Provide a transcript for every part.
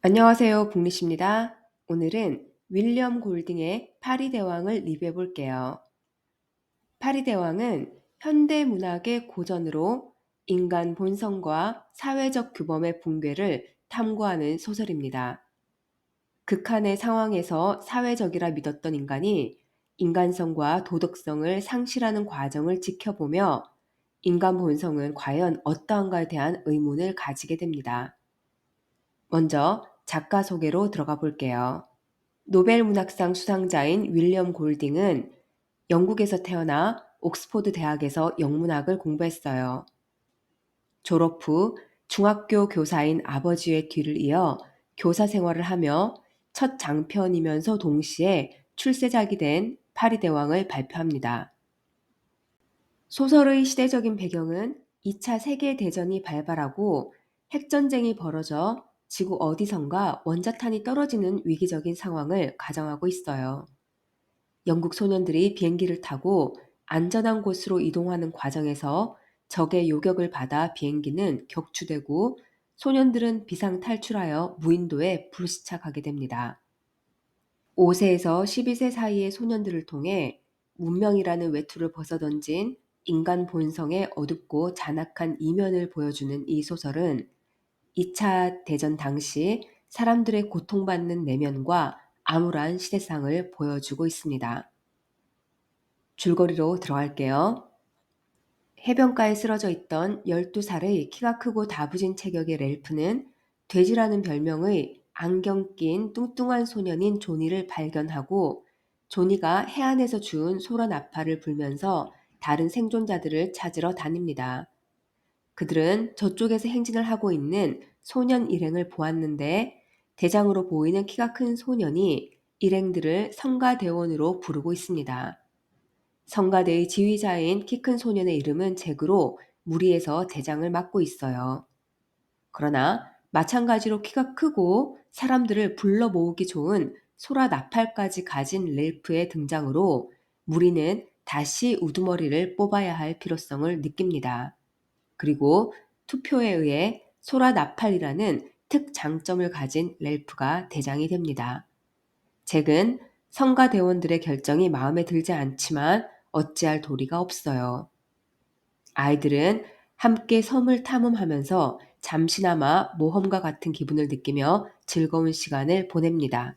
안녕하세요. 북리시입니다. 오늘은 윌리엄 골딩의 파리대왕을 리뷰해 볼게요. 파리대왕은 현대문학의 고전으로 인간 본성과 사회적 규범의 붕괴를 탐구하는 소설입니다. 극한의 상황에서 사회적이라 믿었던 인간이 인간성과 도덕성을 상실하는 과정을 지켜보며 인간 본성은 과연 어떠한가에 대한 의문을 가지게 됩니다. 먼저 작가 소개로 들어가 볼게요. 노벨 문학상 수상자인 윌리엄 골딩은 영국에서 태어나 옥스포드 대학에서 영문학을 공부했어요. 졸업 후 중학교 교사인 아버지의 뒤를 이어 교사 생활을 하며 첫 장편이면서 동시에 출세작이 된 파리대왕을 발표합니다. 소설의 시대적인 배경은 2차 세계대전이 발발하고 핵전쟁이 벌어져 지구 어디선가 원자탄이 떨어지는 위기적인 상황을 가정하고 있어요. 영국 소년들이 비행기를 타고 안전한 곳으로 이동하는 과정에서 적의 요격을 받아 비행기는 격추되고 소년들은 비상 탈출하여 무인도에 불시착하게 됩니다. 5세에서 12세 사이의 소년들을 통해 문명이라는 외투를 벗어던진 인간 본성의 어둡고 잔악한 이면을 보여주는 이 소설은 2차 대전 당시 사람들의 고통받는 내면과 암울한 시대상을 보여주고 있습니다. 줄거리로 들어갈게요. 해변가에 쓰러져 있던 12살의 키가 크고 다부진 체격의 랠프는 돼지라는 별명의 안경 낀 뚱뚱한 소년인 조니를 발견하고 조니가 해안에서 주운 소라 나팔을 불면서 다른 생존자들을 찾으러 다닙니다. 그들은 저쪽에서 행진을 하고 있는 소년 일행을 보았는데 대장으로 보이는 키가 큰 소년이 일행들을 성가대원으로 부르고 있습니다. 성가대의 지휘자인 키 큰 소년의 이름은 잭으로 무리에서 대장을 맡고 있어요. 그러나 마찬가지로 키가 크고 사람들을 불러 모으기 좋은 소라 나팔까지 가진 렐프의 등장으로 무리는 다시 우두머리를 뽑아야 할 필요성을 느낍니다. 그리고 투표에 의해 소라 나팔이라는 특장점을 가진 렐프가 대장이 됩니다. 잭은 성가대원들의 결정이 마음에 들지 않지만 어찌할 도리가 없어요. 아이들은 함께 섬을 탐험하면서 잠시나마 모험과 같은 기분을 느끼며 즐거운 시간을 보냅니다.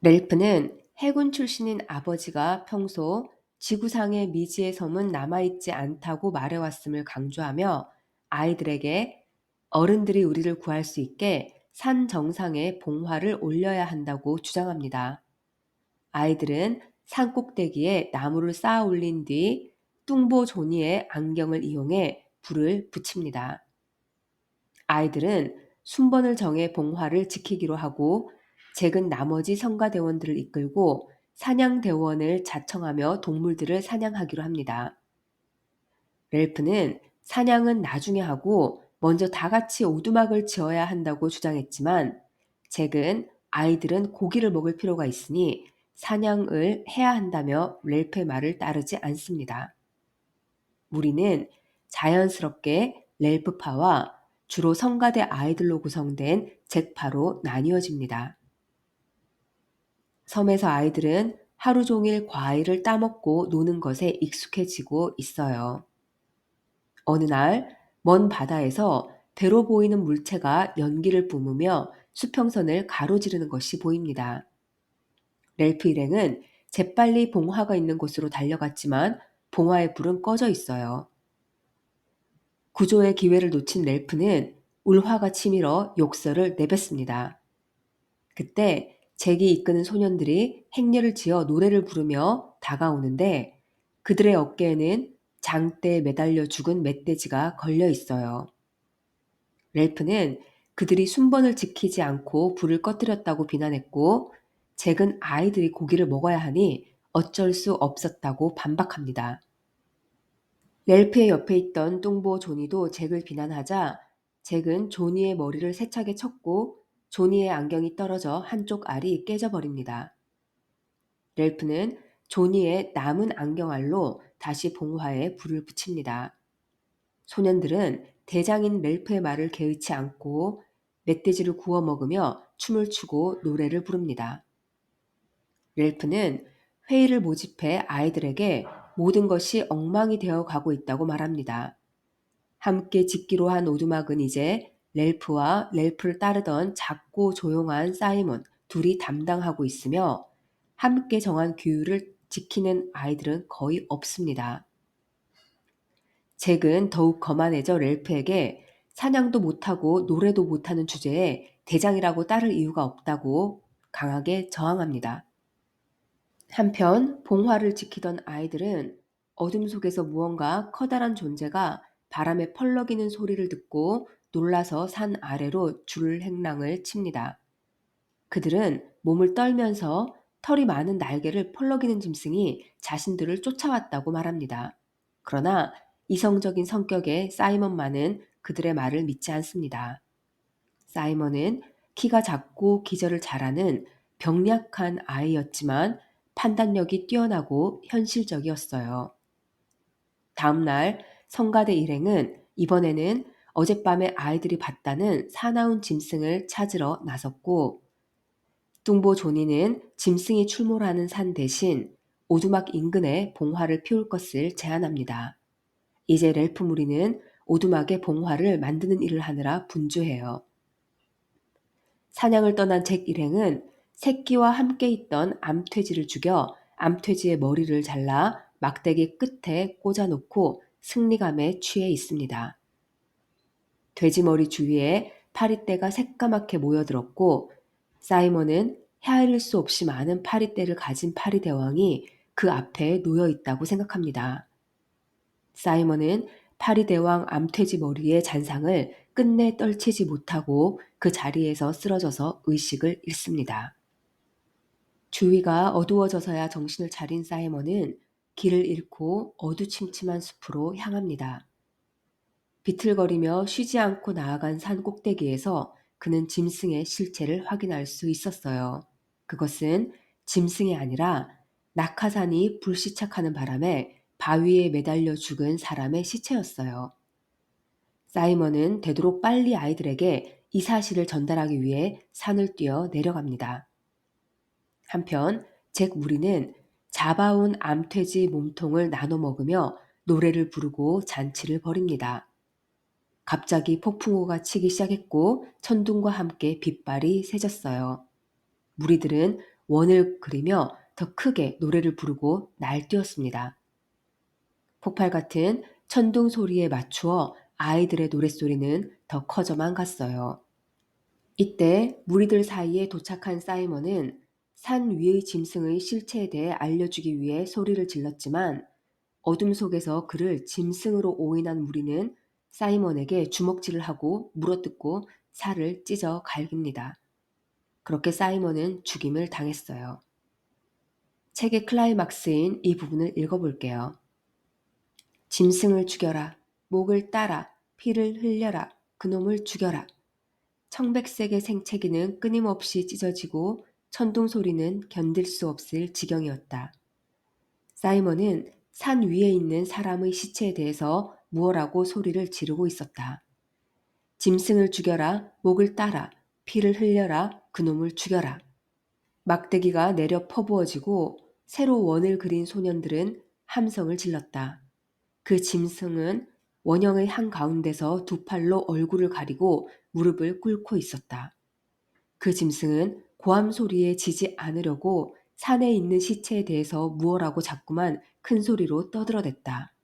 렐프는 해군 출신인 아버지가 평소 지구상의 미지의 섬은 남아있지 않다고 말해왔음을 강조하며 아이들에게 어른들이 우리를 구할 수 있게 산 정상에 봉화를 올려야 한다고 주장합니다. 아이들은 산 꼭대기에 나무를 쌓아 올린 뒤 뚱보 조니의 안경을 이용해 불을 붙입니다. 아이들은 순번을 정해 봉화를 지키기로 하고 잭은 나머지 성가대원들을 이끌고 사냥대원을 자청하며 동물들을 사냥하기로 합니다. 렐프는 사냥은 나중에 하고 먼저 다 같이 오두막을 지어야 한다고 주장했지만 잭은 아이들은 고기를 먹을 필요가 있으니 사냥을 해야 한다며 렐프의 말을 따르지 않습니다. 무리는 자연스럽게 렐프파와 주로 성가대 아이들로 구성된 잭파로 나뉘어집니다. 섬에서 아이들은 하루 종일 과일을 따먹고 노는 것에 익숙해지고 있어요. 어느 날 먼 바다에서 배로 보이는 물체가 연기를 뿜으며 수평선을 가로지르는 것이 보입니다. 렐프 일행은 재빨리 봉화가 있는 곳으로 달려갔지만 봉화의 불은 꺼져 있어요. 구조의 기회를 놓친 렐프는 울화가 치밀어 욕설을 내뱉습니다. 그때 잭이 이끄는 소년들이 행렬을 지어 노래를 부르며 다가오는데 그들의 어깨에는 장대에 매달려 죽은 멧돼지가 걸려 있어요. 렐프는 그들이 순번을 지키지 않고 불을 꺼뜨렸다고 비난했고 잭은 아이들이 고기를 먹어야 하니 어쩔 수 없었다고 반박합니다. 렐프의 옆에 있던 뚱보 조니도 잭을 비난하자 잭은 조니의 머리를 세차게 쳤고 조니의 안경이 떨어져 한쪽 알이 깨져버립니다. 렐프는 조니의 남은 안경알로 다시 봉화에 불을 붙입니다. 소년들은 대장인 렐프의 말을 개의치 않고 멧돼지를 구워 먹으며 춤을 추고 노래를 부릅니다. 렐프는 회의를 모집해 아이들에게 모든 것이 엉망이 되어 가고 있다고 말합니다. 함께 짓기로 한 오두막은 이제 렐프와 렐프를 따르던 작고 조용한 사이먼 둘이 담당하고 있으며 함께 정한 규율을 지키는 아이들은 거의 없습니다. 잭은 더욱 거만해져 렐프에게 사냥도 못하고 노래도 못하는 주제에 대장이라고 따를 이유가 없다고 강하게 저항합니다. 한편 봉화를 지키던 아이들은 어둠 속에서 무언가 커다란 존재가 바람에 펄럭이는 소리를 듣고 놀라서 산 아래로 줄행랑을 칩니다. 그들은 몸을 떨면서 털이 많은 날개를 펄럭이는 짐승이 자신들을 쫓아왔다고 말합니다. 그러나 이성적인 성격의 사이먼만은 그들의 말을 믿지 않습니다. 사이먼은 키가 작고 기절을 잘하는 병약한 아이였지만 판단력이 뛰어나고 현실적이었어요. 다음 날 성가대 일행은 이번에는 어젯밤에 아이들이 봤다는 사나운 짐승을 찾으러 나섰고 뚱보 조니는 짐승이 출몰하는 산 대신 오두막 인근에 봉화를 피울 것을 제안합니다. 이제 렐프 무리는 오두막에 봉화를 만드는 일을 하느라 분주해요. 사냥을 떠난 잭 일행은 새끼와 함께 있던 암돼지를 죽여 암돼지의 머리를 잘라 막대기 끝에 꽂아놓고 승리감에 취해 있습니다. 돼지 머리 주위에 파리떼가 새까맣게 모여들었고 사이먼은 헤아릴 수 없이 많은 파리떼를 가진 파리대왕이 그 앞에 놓여 있다고 생각합니다. 사이먼은 파리대왕 암돼지 머리의 잔상을 끝내 떨치지 못하고 그 자리에서 쓰러져서 의식을 잃습니다. 주위가 어두워져서야 정신을 차린 사이먼은 길을 잃고 어두침침한 숲으로 향합니다. 비틀거리며 쉬지 않고 나아간 산 꼭대기에서 그는 짐승의 실체를 확인할 수 있었어요. 그것은 짐승이 아니라 낙하산이 불시착하는 바람에 바위에 매달려 죽은 사람의 시체였어요. 사이먼은 되도록 빨리 아이들에게 이 사실을 전달하기 위해 산을 뛰어 내려갑니다. 한편 잭 무리는 잡아온 암돼지 몸통을 나눠 먹으며 노래를 부르고 잔치를 벌입니다. 갑자기 폭풍우가 치기 시작했고 천둥과 함께 빗발이 세졌어요. 무리들은 원을 그리며 더 크게 노래를 부르고 날뛰었습니다. 폭발 같은 천둥 소리에 맞추어 아이들의 노랫소리는 더 커져만 갔어요. 이때 무리들 사이에 도착한 사이먼은 산 위의 짐승의 실체에 대해 알려주기 위해 소리를 질렀지만 어둠 속에서 그를 짐승으로 오인한 무리는 사이먼에게 주먹질을 하고 물어뜯고 살을 찢어 갈깁니다. 그렇게 사이먼은 죽임을 당했어요. 책의 클라이막스인 이 부분을 읽어볼게요. 짐승을 죽여라. 목을 따라. 피를 흘려라. 그놈을 죽여라. 청백색의 생채기는 끊임없이 찢어지고 천둥 소리는 견딜 수 없을 지경이었다. 사이먼은 산 위에 있는 사람의 시체에 대해서 무엇라고 소리를 지르고 있었다. 짐승을 죽여라. 목을 따라. 피를 흘려라. 그놈을 죽여라. 막대기가 내려 퍼부어지고 새로 원을 그린 소년들은 함성을 질렀다. 그 짐승은 원형의 한가운데서 두 팔로 얼굴을 가리고 무릎을 꿇고 있었다. 그 짐승은 고함 소리에 지지 않으려고 산에 있는 시체에 대해서 무엇라고 자꾸만 큰 소리로 떠들어댔다.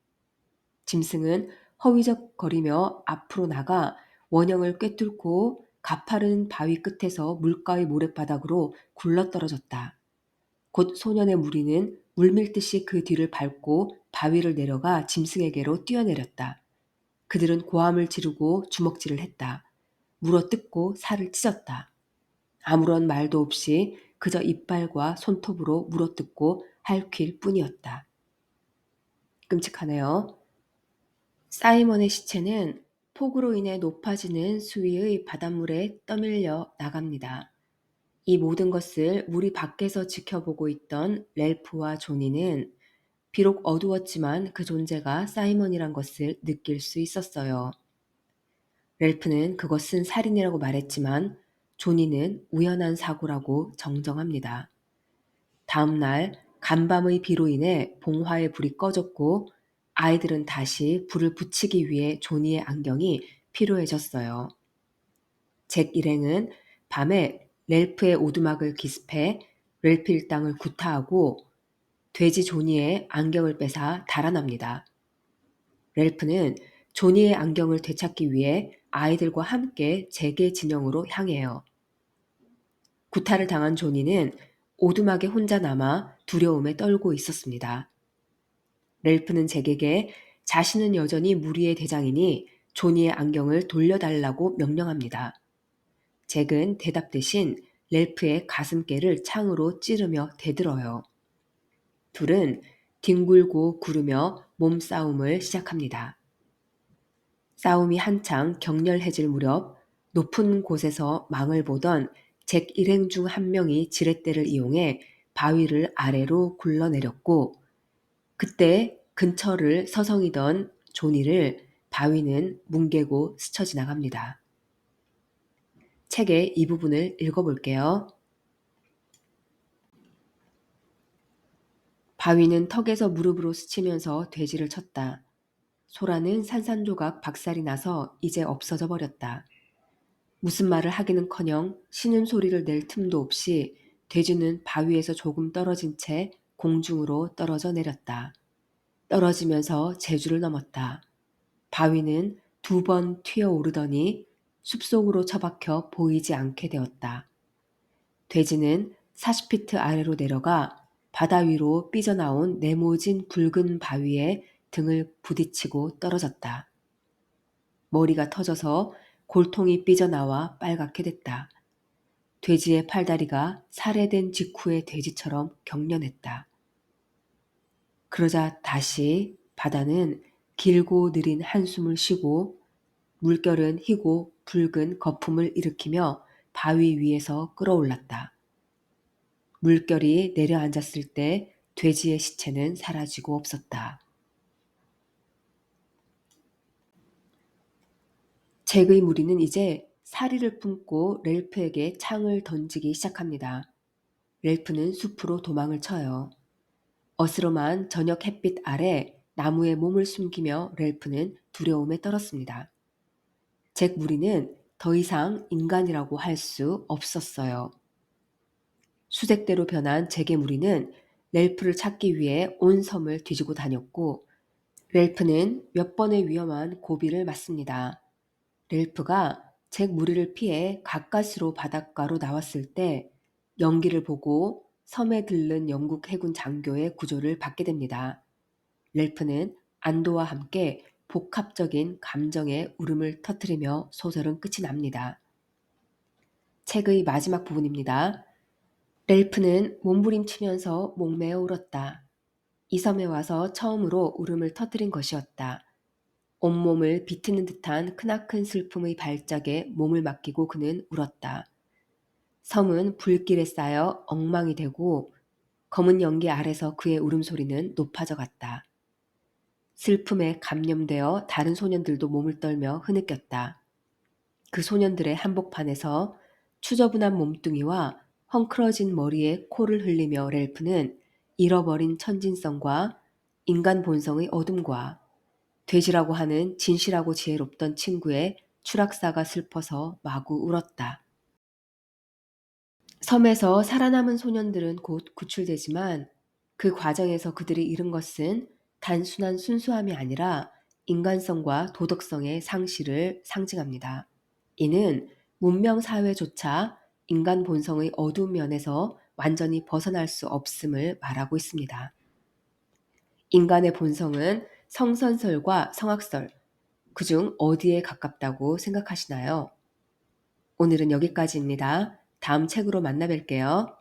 짐승은 허위적거리며 앞으로 나가 원형을 꿰뚫고 가파른 바위 끝에서 물가의 모래바닥으로 굴러떨어졌다. 곧 소년의 무리는 물밀듯이 그 뒤를 밟고 바위를 내려가 짐승에게로 뛰어내렸다. 그들은 고함을 지르고 주먹질을 했다. 물어뜯고 살을 찢었다. 아무런 말도 없이 그저 이빨과 손톱으로 물어뜯고 핥힐 뿐이었다. 끔찍하네요. 사이먼의 시체는 폭우로 인해 높아지는 수위의 바닷물에 떠밀려 나갑니다. 이 모든 것을 물이 밖에서 지켜보고 있던 렐프와 조니는 비록 어두웠지만 그 존재가 사이먼이란 것을 느낄 수 있었어요. 렐프는 그것은 살인이라고 말했지만 조니는 우연한 사고라고 정정합니다. 다음 날 간밤의 비로 인해 봉화의 불이 꺼졌고 아이들은 다시 불을 붙이기 위해 조니의 안경이 필요해졌어요. 잭 일행은 밤에 렐프의 오두막을 기습해 렐프 일당을 구타하고 돼지 조니의 안경을 뺏아 달아납니다. 렐프는 조니의 안경을 되찾기 위해 아이들과 함께 잭의 진영으로 향해요. 구타를 당한 조니는 오두막에 혼자 남아 두려움에 떨고 있었습니다. 렐프는 잭에게 자신은 여전히 무리의 대장이니 조니의 안경을 돌려달라고 명령합니다. 잭은 대답 대신 렐프의 가슴께를 창으로 찌르며 대들어요. 둘은 뒹굴고 구르며 몸싸움을 시작합니다. 싸움이 한창 격렬해질 무렵 높은 곳에서 망을 보던 잭 일행 중 한 명이 지렛대를 이용해 바위를 아래로 굴러내렸고 그때 근처를 서성이던 조니를 바위는 뭉개고 스쳐 지나갑니다. 책의 이 부분을 읽어볼게요. 바위는 턱에서 무릎으로 스치면서 돼지를 쳤다. 소라는 산산조각 박살이 나서 이제 없어져 버렸다. 무슨 말을 하기는커녕 쉬는 소리를 낼 틈도 없이 돼지는 바위에서 조금 떨어진 채 공중으로 떨어져 내렸다. 떨어지면서 제주를 넘었다. 바위는 2번 튀어오르더니 숲속으로 처박혀 보이지 않게 되었다. 돼지는 40피트 아래로 내려가 바다 위로 삐져나온 네모진 붉은 바위에 등을 부딪히고 떨어졌다. 머리가 터져서 골통이 삐져나와 빨갛게 됐다. 돼지의 팔다리가 살해된 직후의 돼지처럼 경련했다. 그러자 다시 바다는 길고 느린 한숨을 쉬고 물결은 희고 붉은 거품을 일으키며 바위 위에서 끌어올랐다. 물결이 내려앉았을 때 돼지의 시체는 사라지고 없었다. 잭의 무리는 이제 사리를 품고 렐프에게 창을 던지기 시작합니다. 렐프는 숲으로 도망을 쳐요. 어스름한 저녁 햇빛 아래 나무에 몸을 숨기며 렐프는 두려움에 떨었습니다. 잭 무리는 더 이상 인간이라고 할 수 없었어요. 수색대로 변한 잭의 무리는 렐프를 찾기 위해 온 섬을 뒤지고 다녔고 렐프는 몇 번의 위험한 고비를 맞습니다. 렐프가 잭 무리를 피해 가까스로 바닷가로 나왔을 때 연기를 보고 섬에 들른 영국 해군 장교의 구조를 받게 됩니다. 렐프는 안도와 함께 복합적인 감정의 울음을 터뜨리며 소설은 끝이 납니다. 책의 마지막 부분입니다. 렐프는 몸부림치면서 목매어 울었다. 이 섬에 와서 처음으로 울음을 터뜨린 것이었다. 온몸을 비트는 듯한 크나큰 슬픔의 발작에 몸을 맡기고 그는 울었다. 섬은 불길에 쌓여 엉망이 되고 검은 연기 아래서 그의 울음소리는 높아져 갔다. 슬픔에 감염되어 다른 소년들도 몸을 떨며 흐느꼈다. 그 소년들의 한복판에서 추저분한 몸뚱이와 헝클어진 머리에 코를 흘리며 렐프는 잃어버린 천진성과 인간 본성의 어둠과 돼지라고 하는 진실하고 지혜롭던 친구의 추락사가 슬퍼서 마구 울었다. 섬에서 살아남은 소년들은 곧 구출되지만 그 과정에서 그들이 잃은 것은 단순한 순수함이 아니라 인간성과 도덕성의 상실을 상징합니다. 이는 문명 사회조차 인간 본성의 어두운 면에서 완전히 벗어날 수 없음을 말하고 있습니다. 인간의 본성은 성선설과 성악설, 그중 어디에 가깝다고 생각하시나요? 오늘은 여기까지입니다. 다음 책으로 만나 뵐게요.